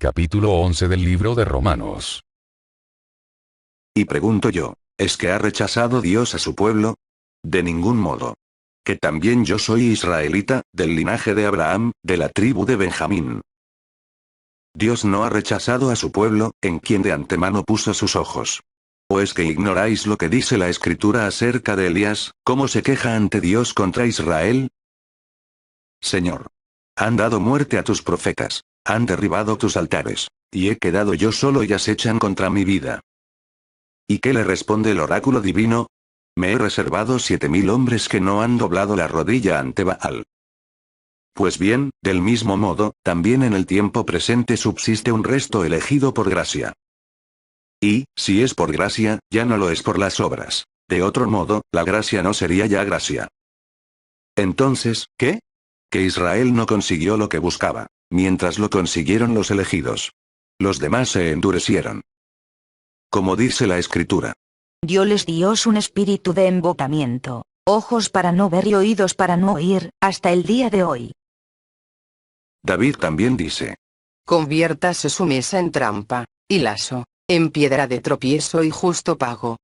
Capítulo 11 del libro de Romanos. Y pregunto yo, ¿es que ha rechazado Dios a su pueblo? De ningún modo. Que también yo soy israelita, del linaje de Abraham, de la tribu de Benjamín. Dios no ha rechazado a su pueblo, en quien de antemano puso sus ojos. ¿O es que ignoráis lo que dice la Escritura acerca de Elías, cómo se queja ante Dios contra Israel? Señor, han dado muerte a tus profetas, han derribado tus altares, y he quedado yo solo y acechan contra mi vida. ¿Y qué le responde el oráculo divino? Me he reservado 7000 hombres que no han doblado la rodilla ante Baal. Pues bien, del mismo modo, también en el tiempo presente subsiste un resto elegido por gracia. Y, si es por gracia, ya no lo es por las obras. De otro modo, la gracia no sería ya gracia. Entonces, ¿qué? Que Israel no consiguió lo que buscaba, mientras lo consiguieron los elegidos. Los demás se endurecieron. Como dice la Escritura. Dióles Dios un espíritu de embotamiento, ojos para no ver y oídos para no oír, hasta el día de hoy. David también dice. Conviértase su mesa en trampa, y lazo, en piedra de tropiezo y justo pago.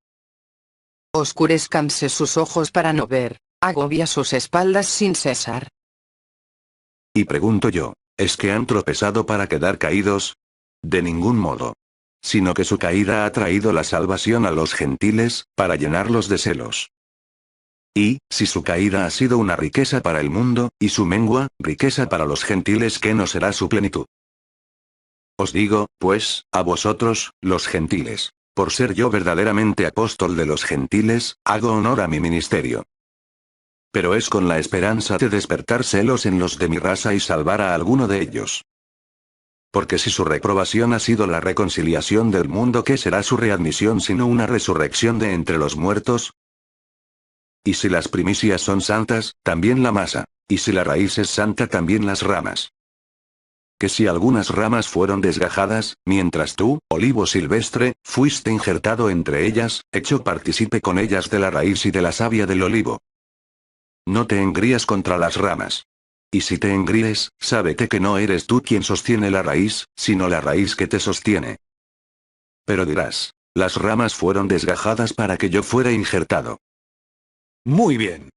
Oscurezcanse sus ojos para no ver, agobia sus espaldas sin cesar. Y pregunto yo, ¿es que han tropezado para quedar caídos? De ningún modo. Sino que su caída ha traído la salvación a los gentiles, para llenarlos de celos. Y, si su caída ha sido una riqueza para el mundo, y su mengua, riqueza para los gentiles, ¿qué no será su plenitud? Os digo, pues, a vosotros, los gentiles, por ser yo verdaderamente apóstol de los gentiles, hago honor a mi ministerio. Pero es con la esperanza de despertar celos en los de mi raza y salvar a alguno de ellos. Porque si su reprobación ha sido la reconciliación del mundo, ¿qué será su readmisión sino una resurrección de entre los muertos? Y si las primicias son santas, también la masa, y si la raíz es santa, también las ramas. Que si algunas ramas fueron desgajadas, mientras tú, olivo silvestre, fuiste injertado entre ellas, hecho partícipe con ellas de la raíz y de la savia del olivo. No te engrías contra las ramas. Y si te engríes, sábete que no eres tú quien sostiene la raíz, sino la raíz que te sostiene. Pero dirás, las ramas fueron desgajadas para que yo fuera injertado. Muy bien.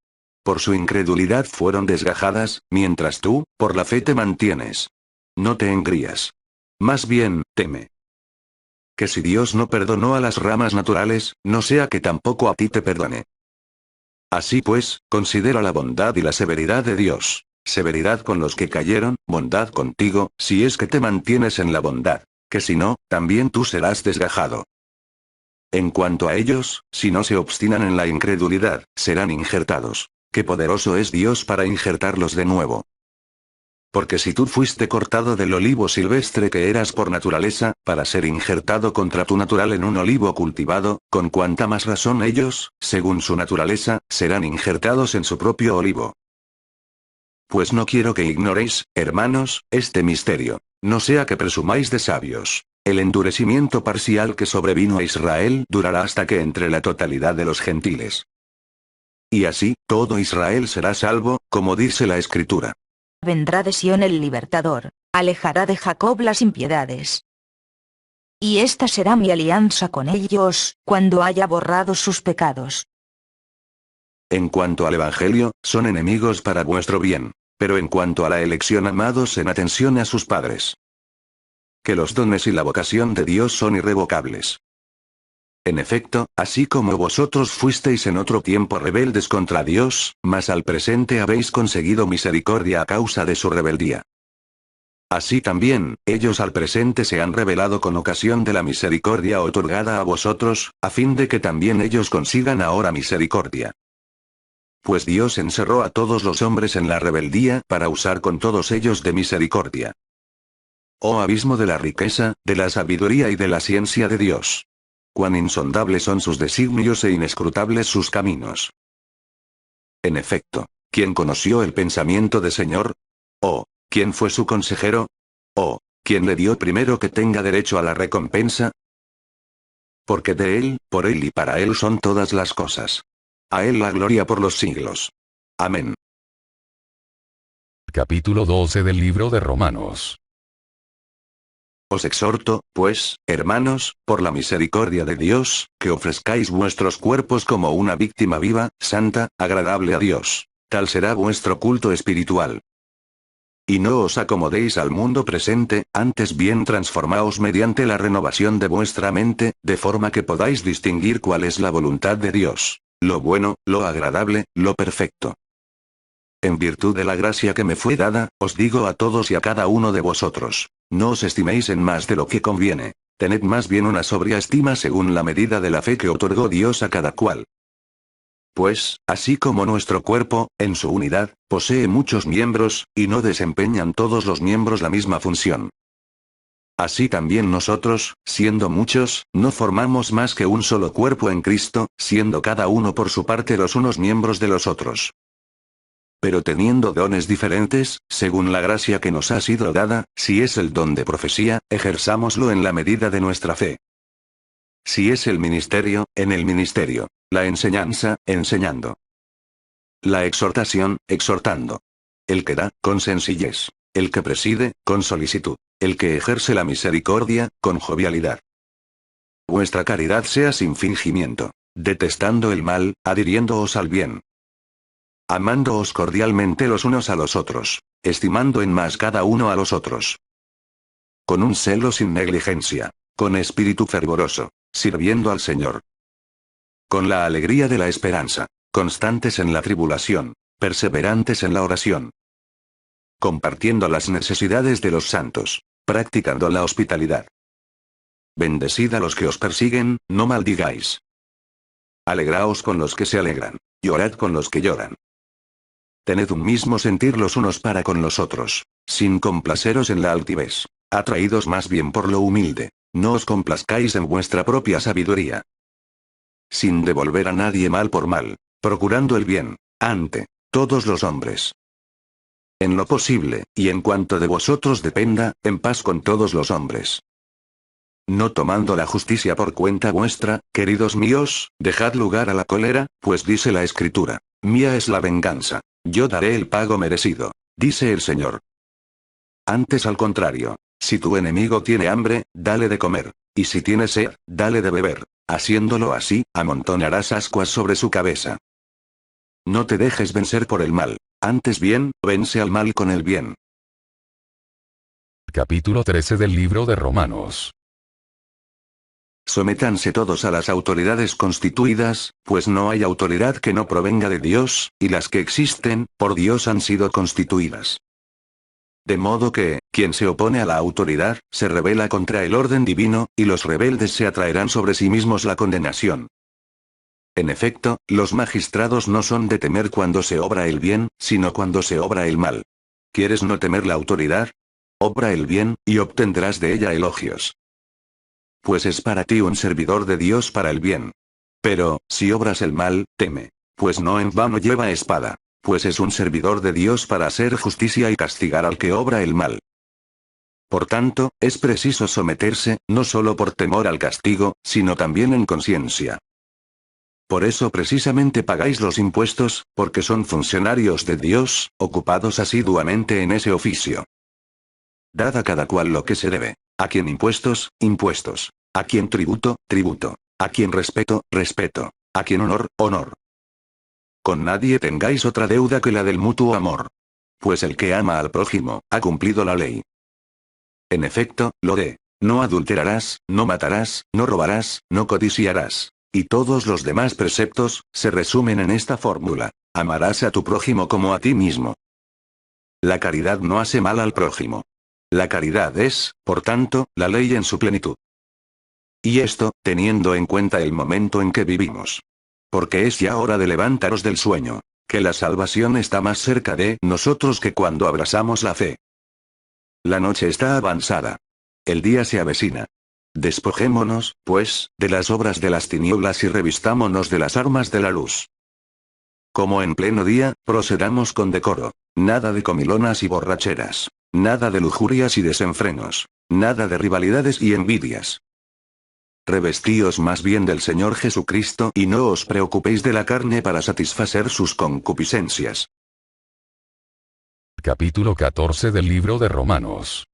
Por su incredulidad fueron desgajadas, mientras tú, por la fe te mantienes. No te engrías. Más bien, teme. Que si Dios no perdonó a las ramas naturales, no sea que tampoco a ti te perdone. Así pues, considera la bondad y la severidad de Dios. Severidad con los que cayeron, bondad contigo, si es que te mantienes en la bondad, que si no, también tú serás desgajado. En cuanto a ellos, si no se obstinan en la incredulidad, serán injertados. Qué poderoso es Dios para injertarlos de nuevo. Porque si tú fuiste cortado del olivo silvestre que eras por naturaleza, para ser injertado contra tu natural en un olivo cultivado, con cuánta más razón ellos, según su naturaleza, serán injertados en su propio olivo. Pues no quiero que ignoréis, hermanos, este misterio, no sea que presumáis de sabios. El endurecimiento parcial que sobrevino a Israel durará hasta que entre la totalidad de los gentiles. Y así, todo Israel será salvo, como dice la Escritura. Vendrá de Sión el libertador, alejará de Jacob las impiedades. Y esta será mi alianza con ellos, cuando haya borrado sus pecados. En cuanto al Evangelio, son enemigos para vuestro bien. Pero en cuanto a la elección, amados en atención a sus padres. Que los dones y la vocación de Dios son irrevocables. En efecto, así como vosotros fuisteis en otro tiempo rebeldes contra Dios, mas al presente habéis conseguido misericordia a causa de su rebeldía. Así también, ellos al presente se han rebelado con ocasión de la misericordia otorgada a vosotros, a fin de que también ellos consigan ahora misericordia. Pues Dios encerró a todos los hombres en la rebeldía para usar con todos ellos de misericordia. Oh abismo de la riqueza, de la sabiduría y de la ciencia de Dios. Cuán insondables son sus designios e inescrutables sus caminos. En efecto, ¿quién conoció el pensamiento del Señor? ¿O quién fue su consejero? ¿O quién le dio primero que tenga derecho a la recompensa? Porque de Él, por Él y para Él son todas las cosas. A Él la gloria por los siglos. Amén. Capítulo 12 del libro de Romanos. Os exhorto, pues, hermanos, por la misericordia de Dios, que ofrezcáis vuestros cuerpos como una víctima viva, santa, agradable a Dios. Tal será vuestro culto espiritual. Y no os acomodéis al mundo presente, antes bien transformaos mediante la renovación de vuestra mente, de forma que podáis distinguir cuál es la voluntad de Dios, lo bueno, lo agradable, lo perfecto. En virtud de la gracia que me fue dada, os digo a todos y a cada uno de vosotros, no os estiméis en más de lo que conviene, tened más bien una sobria estima según la medida de la fe que otorgó Dios a cada cual. Pues, así como nuestro cuerpo, en su unidad, posee muchos miembros, y no desempeñan todos los miembros la misma función. Así también nosotros, siendo muchos, no formamos más que un solo cuerpo en Cristo, siendo cada uno por su parte los unos miembros de los otros. Pero teniendo dones diferentes, según la gracia que nos ha sido dada, si es el don de profecía, ejerzámoslo en la medida de nuestra fe. Si es el ministerio, en el ministerio. La enseñanza, enseñando. La exhortación, exhortando. El que da, con sencillez. El que preside, con solicitud. El que ejerce la misericordia, con jovialidad. Vuestra caridad sea sin fingimiento. Detestando el mal, adhiriéndoos al bien. Amándoos cordialmente los unos a los otros, estimando en más cada uno a los otros. Con un celo sin negligencia, con espíritu fervoroso, sirviendo al Señor. Con la alegría de la esperanza, constantes en la tribulación, perseverantes en la oración. Compartiendo las necesidades de los santos, practicando la hospitalidad. Bendecid a los que os persiguen, no maldigáis. Alegraos con los que se alegran, llorad con los que lloran. Tened un mismo sentir los unos para con los otros, sin complaceros en la altivez, atraídos más bien por lo humilde, no os complazcáis en vuestra propia sabiduría. Sin devolver a nadie mal por mal, procurando el bien, ante todos los hombres. En lo posible, y en cuanto de vosotros dependa, en paz con todos los hombres. No tomando la justicia por cuenta vuestra, queridos míos, dejad lugar a la cólera, pues dice la Escritura, mía es la venganza. Yo daré el pago merecido, dice el Señor. Antes al contrario, si tu enemigo tiene hambre, dale de comer, y si tiene sed, dale de beber, haciéndolo así, amontonarás ascuas sobre su cabeza. No te dejes vencer por el mal, antes bien, vence al mal con el bien. Capítulo 13 del libro de Romanos. Sométanse todos a las autoridades constituidas, pues no hay autoridad que no provenga de Dios, y las que existen, por Dios han sido constituidas. De modo que, quien se opone a la autoridad, se rebela contra el orden divino, y los rebeldes se atraerán sobre sí mismos la condenación. En efecto, los magistrados no son de temer cuando se obra el bien, sino cuando se obra el mal. ¿Quieres no temer la autoridad? Obra el bien, y obtendrás de ella elogios. Pues es para ti un servidor de Dios para el bien. Pero, si obras el mal, teme. Pues no en vano lleva espada. Pues es un servidor de Dios para hacer justicia y castigar al que obra el mal. Por tanto, es preciso someterse, no solo por temor al castigo, sino también en conciencia. Por eso precisamente pagáis los impuestos, porque son funcionarios de Dios, ocupados asiduamente en ese oficio. Dad a cada cual lo que se debe. A quien impuestos, impuestos. A quien tributo, tributo. A quien respeto, respeto. A quien honor, honor. Con nadie tengáis otra deuda que la del mutuo amor. Pues el que ama al prójimo, ha cumplido la ley. En efecto, lo de, no adulterarás, no matarás, no robarás, no codiciarás. Y todos los demás preceptos, se resumen en esta fórmula. Amarás a tu prójimo como a ti mismo. La caridad no hace mal al prójimo. La caridad es, por tanto, la ley en su plenitud. Y esto, teniendo en cuenta el momento en que vivimos. Porque es ya hora de levantaros del sueño, que la salvación está más cerca de nosotros que cuando abrazamos la fe. La noche está avanzada. El día se avecina. Despojémonos, pues, de las obras de las tinieblas y revistámonos de las armas de la luz. Como en pleno día, procedamos con decoro. Nada de comilonas y borracheras. Nada de lujurias y desenfrenos. Nada de rivalidades y envidias. Revestíos más bien del Señor Jesucristo y no os preocupéis de la carne para satisfacer sus concupiscencias. Capítulo 14 del libro de Romanos.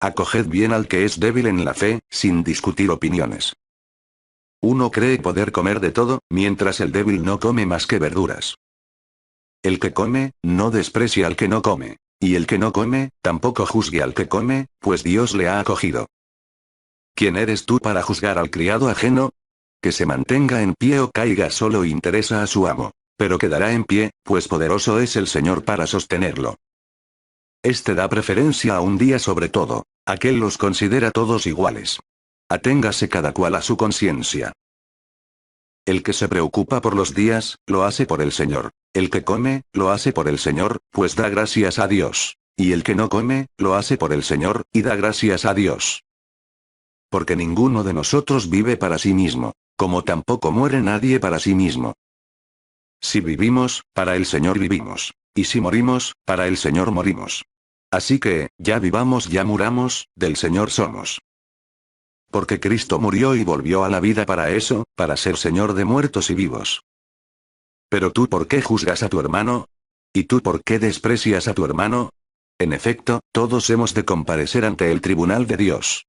acoged bien al que es débil en la fe, sin discutir opiniones. Uno cree poder comer de todo, mientras el débil no come más que verduras. El que come, no desprecie al que no come. Y el que no come, tampoco juzgue al que come, pues Dios le ha acogido. ¿Quién eres tú para juzgar al criado ajeno? Que se mantenga en pie o caiga solo interesa a su amo. Pero quedará en pie, pues poderoso es el Señor para sostenerlo. Este da preferencia a un día sobre todo. Aquel los considera todos iguales. Aténgase cada cual a su conciencia. El que se preocupa por los días, lo hace por el Señor. El que come, lo hace por el Señor, pues da gracias a Dios. Y el que no come, lo hace por el Señor, y da gracias a Dios. Porque ninguno de nosotros vive para sí mismo, como tampoco muere nadie para sí mismo. Si vivimos, para el Señor vivimos. Y si morimos, para el Señor morimos. Así que, ya vivamos ya muramos, del Señor somos. Porque Cristo murió y volvió a la vida para eso, para ser Señor de muertos y vivos. Pero tú, ¿por qué juzgas a tu hermano? ¿Y tú por qué desprecias a tu hermano? En efecto, todos hemos de comparecer ante el tribunal de Dios.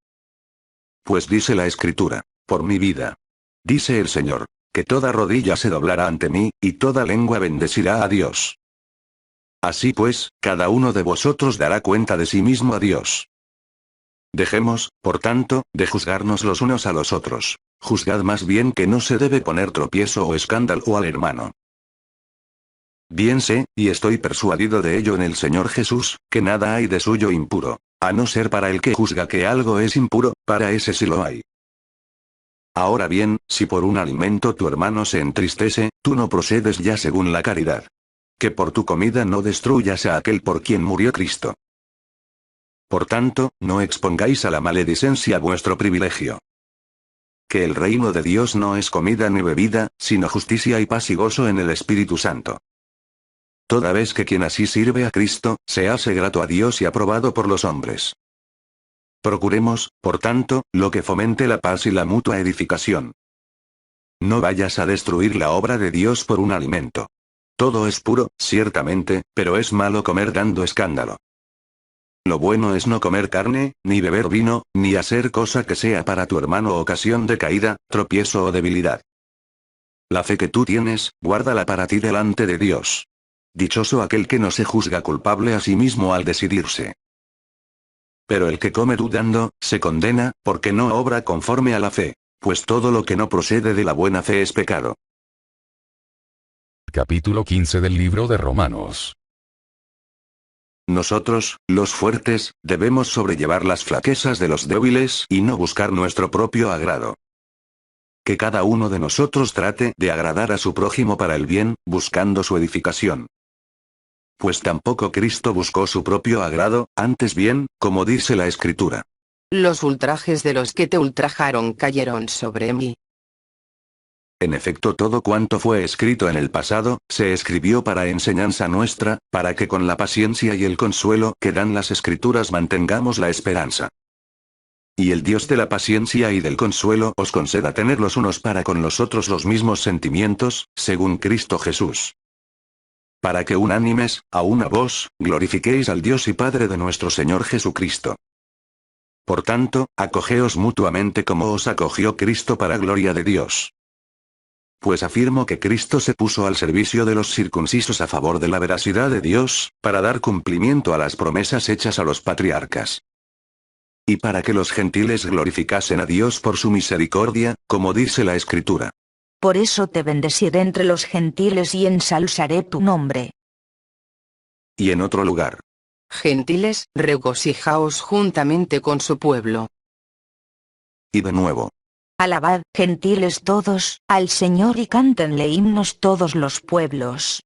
Pues dice la Escritura, por mi vida. Dice el Señor, que toda rodilla se doblará ante mí, y toda lengua bendecirá a Dios. Así pues, cada uno de vosotros dará cuenta de sí mismo a Dios. Dejemos, por tanto, de juzgarnos los unos a los otros. Juzgad más bien que no se debe poner tropiezo o escándalo al hermano. Bien sé, y estoy persuadido de ello en el Señor Jesús, que nada hay de suyo impuro, a no ser para el que juzga que algo es impuro, para ese sí lo hay. Ahora bien, si por un alimento tu hermano se entristece, tú no procedes ya según la caridad. Que por tu comida no destruyas a aquel por quien murió Cristo. Por tanto, no expongáis a la maledicencia vuestro privilegio. Que el reino de Dios no es comida ni bebida, sino justicia y paz y gozo en el Espíritu Santo. Toda vez que quien así sirve a Cristo, se hace grato a Dios y aprobado por los hombres. Procuremos, por tanto, lo que fomente la paz y la mutua edificación. No vayas a destruir la obra de Dios por un alimento. Todo es puro, ciertamente, pero es malo comer dando escándalo. Lo bueno es no comer carne, ni beber vino, ni hacer cosa que sea para tu hermano ocasión de caída, tropiezo o debilidad. La fe que tú tienes, guárdala para ti delante de Dios. Dichoso aquel que no se juzga culpable a sí mismo al decidirse. Pero el que come dudando, se condena, porque no obra conforme a la fe, pues todo lo que no procede de la buena fe es pecado. Capítulo 15 del libro de Romanos. Nosotros, los fuertes, debemos sobrellevar las flaquezas de los débiles y no buscar nuestro propio agrado. Que cada uno de nosotros trate de agradar a su prójimo para el bien, buscando su edificación. Pues tampoco Cristo buscó su propio agrado, antes bien, como dice la Escritura. Los ultrajes de los que te ultrajaron cayeron sobre mí. En efecto, todo cuanto fue escrito en el pasado, se escribió para enseñanza nuestra, para que con la paciencia y el consuelo que dan las Escrituras mantengamos la esperanza. Y el Dios de la paciencia y del consuelo os conceda tener los unos para con los otros los mismos sentimientos, según Cristo Jesús. Para que unánimes, a una voz, glorifiquéis al Dios y Padre de nuestro Señor Jesucristo. Por tanto, acogeos mutuamente como os acogió Cristo para gloria de Dios. Pues afirmo que Cristo se puso al servicio de los circuncisos a favor de la veracidad de Dios, para dar cumplimiento a las promesas hechas a los patriarcas. Y para que los gentiles glorificasen a Dios por su misericordia, como dice la Escritura. Por eso te bendeciré entre los gentiles y ensalzaré tu nombre. Y en otro lugar. Gentiles, regocijaos juntamente con su pueblo. Y de nuevo. Alabad, gentiles todos, al Señor y cántenle himnos todos los pueblos.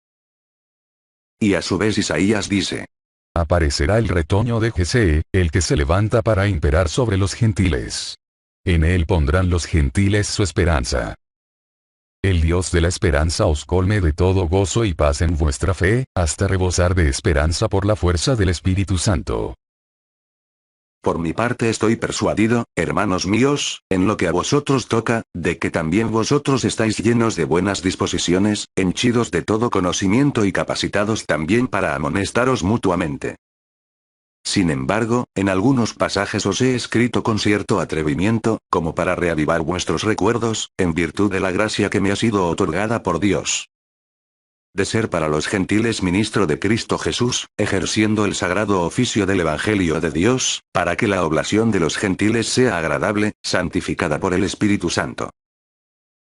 Y a su vez Isaías dice. Aparecerá el retoño de Jesé, el que se levanta para imperar sobre los gentiles. En él pondrán los gentiles su esperanza. El Dios de la esperanza os colme de todo gozo y paz en vuestra fe, hasta rebosar de esperanza por la fuerza del Espíritu Santo. Por mi parte estoy persuadido, hermanos míos, en lo que a vosotros toca, de que también vosotros estáis llenos de buenas disposiciones, henchidos de todo conocimiento y capacitados también para amonestaros mutuamente. Sin embargo, en algunos pasajes os he escrito con cierto atrevimiento, como para reavivar vuestros recuerdos, en virtud de la gracia que me ha sido otorgada por Dios. De ser para los gentiles ministro de Cristo Jesús, ejerciendo el sagrado oficio del Evangelio de Dios, para que la oblación de los gentiles sea agradable, santificada por el Espíritu Santo.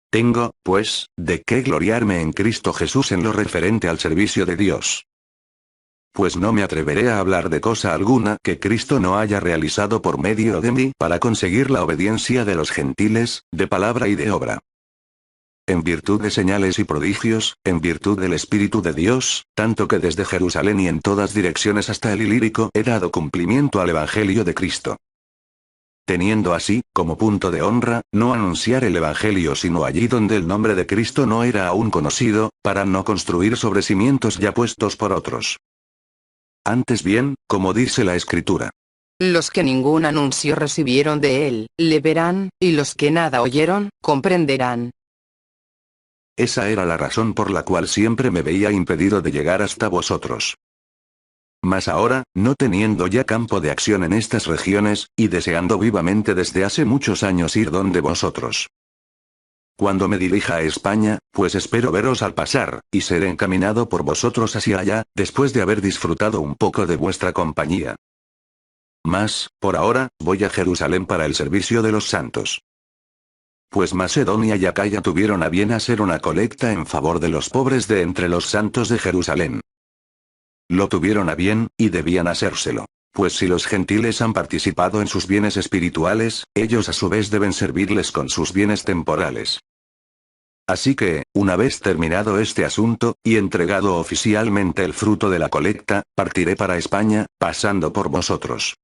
Tengo, pues, de qué gloriarme en Cristo Jesús en lo referente al servicio de Dios. Pues no me atreveré a hablar de cosa alguna que Cristo no haya realizado por medio de mí para conseguir la obediencia de los gentiles, de palabra y de obra. En virtud de señales y prodigios, en virtud del Espíritu de Dios, tanto que desde Jerusalén y en todas direcciones hasta el Ilírico he dado cumplimiento al Evangelio de Cristo. Teniendo así, como punto de honra, no anunciar el Evangelio sino allí donde el nombre de Cristo no era aún conocido, para no construir sobre cimientos ya puestos por otros. Antes bien, como dice la Escritura. Los que ningún anuncio recibieron de él, le verán, y los que nada oyeron, comprenderán. Esa era la razón por la cual siempre me veía impedido de llegar hasta vosotros. Mas ahora, no teniendo ya campo de acción en estas regiones, y deseando vivamente desde hace muchos años ir donde vosotros. Cuando me dirija a España, pues espero veros al pasar, y seré encaminado por vosotros hacia allá, después de haber disfrutado un poco de vuestra compañía. Mas, por ahora, voy a Jerusalén para el servicio de los santos. Pues Macedonia y Acaya tuvieron a bien hacer una colecta en favor de los pobres de entre los santos de Jerusalén. Lo tuvieron a bien, y debían hacérselo. Pues si los gentiles han participado en sus bienes espirituales, ellos a su vez deben servirles con sus bienes temporales. Así que, una vez terminado este asunto, y entregado oficialmente el fruto de la colecta, partiré para España, pasando por vosotros.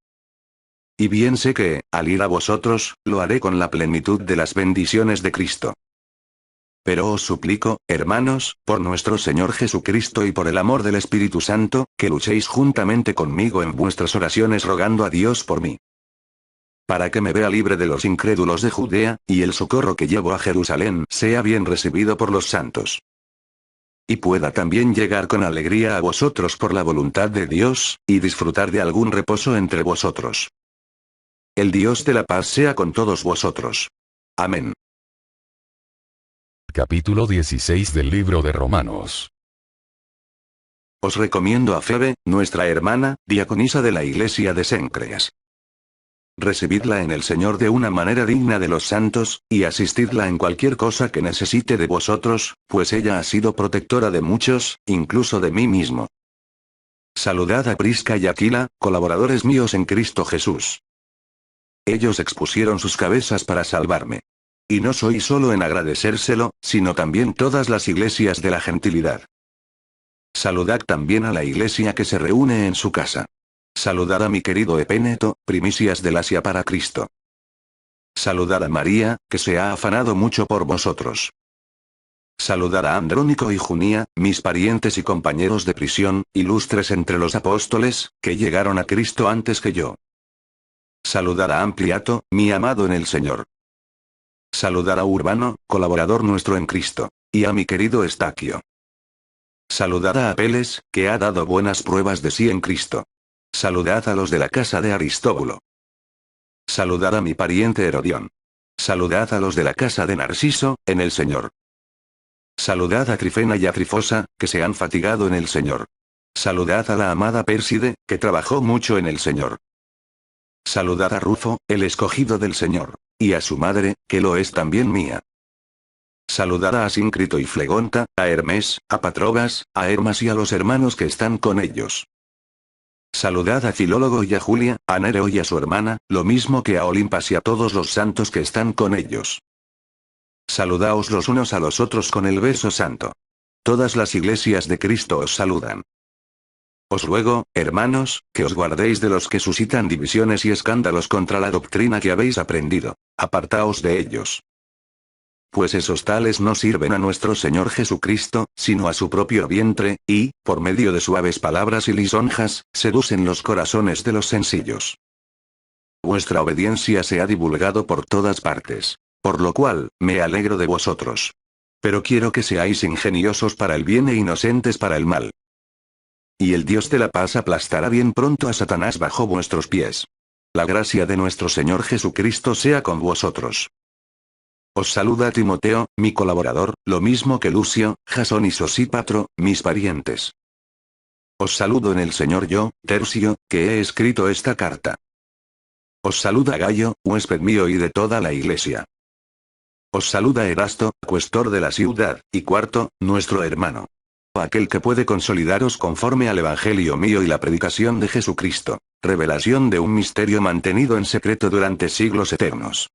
Y bien sé que, al ir a vosotros, lo haré con la plenitud de las bendiciones de Cristo. Pero os suplico, hermanos, por nuestro Señor Jesucristo y por el amor del Espíritu Santo, que luchéis juntamente conmigo en vuestras oraciones rogando a Dios por mí. Para que me vea libre de los incrédulos de Judea, y el socorro que llevo a Jerusalén sea bien recibido por los santos. Y pueda también llegar con alegría a vosotros por la voluntad de Dios, y disfrutar de algún reposo entre vosotros. El Dios de la paz sea con todos vosotros. Amén. Capítulo 16 del libro de Romanos. Os recomiendo a Febe, nuestra hermana, diaconisa de la iglesia de Cencreas. Recibidla en el Señor de una manera digna de los santos, y asistidla en cualquier cosa que necesite de vosotros, pues ella ha sido protectora de muchos, incluso de mí mismo. Saludad a Prisca y Aquila, colaboradores míos en Cristo Jesús. Ellos expusieron sus cabezas para salvarme. Y no soy solo en agradecérselo, sino también todas las iglesias de la gentilidad. Saludad también a la iglesia que se reúne en su casa. Saludad a mi querido Epéneto, primicias del Asia para Cristo. Saludad a María, que se ha afanado mucho por vosotros. Saludad a Andrónico y Junía, mis parientes y compañeros de prisión, ilustres entre los apóstoles, que llegaron a Cristo antes que yo. Saludad a Ampliato, mi amado en el Señor. Saludad a Urbano, colaborador nuestro en Cristo. Y a mi querido Estaquio. Saludad a Apeles, que ha dado buenas pruebas de sí en Cristo. Saludad a los de la casa de Aristóbulo. Saludad a mi pariente Herodión. Saludad a los de la casa de Narciso, en el Señor. Saludad a Trifena y a Trifosa, que se han fatigado en el Señor. Saludad a la amada Pérside, que trabajó mucho en el Señor. Saludad a Rufo, el escogido del Señor, y a su madre, que lo es también mía. Saludad a Asíncrito y Flegonta, a Hermes, a Patrobas, a Hermas y a los hermanos que están con ellos. Saludad a Filólogo y a Julia, a Nereo y a su hermana, lo mismo que a Olimpas y a todos los santos que están con ellos. Saludaos los unos a los otros con el beso santo. Todas las iglesias de Cristo os saludan. Os ruego, hermanos, que os guardéis de los que suscitan divisiones y escándalos contra la doctrina que habéis aprendido. Apartaos de ellos. Pues esos tales no sirven a nuestro Señor Jesucristo, sino a su propio vientre, y, por medio de suaves palabras y lisonjas, seducen los corazones de los sencillos. Vuestra obediencia se ha divulgado por todas partes. Por lo cual, me alegro de vosotros. Pero quiero que seáis ingeniosos para el bien e inocentes para el mal. Y el Dios de la paz aplastará bien pronto a Satanás bajo vuestros pies. La gracia de nuestro Señor Jesucristo sea con vosotros. Os saluda Timoteo, mi colaborador, lo mismo que Lucio, Jasón y Sosípatro, mis parientes. Os saludo en el Señor yo, Tercio, que he escrito esta carta. Os saluda Gayo, huésped mío y de toda la iglesia. Os saluda Erasto, cuestor de la ciudad, y Cuarto, nuestro hermano. Aquel que puede consolidaros conforme al evangelio mío y la predicación de Jesucristo, revelación de un misterio mantenido en secreto durante siglos eternos,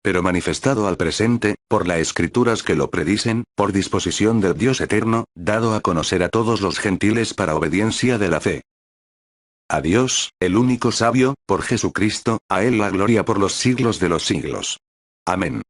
pero manifestado al presente, por las escrituras que lo predicen, por disposición del Dios eterno, dado a conocer a todos los gentiles para obediencia de la fe. A Dios, el único sabio, por Jesucristo, a Él la gloria por los siglos de los siglos. Amén.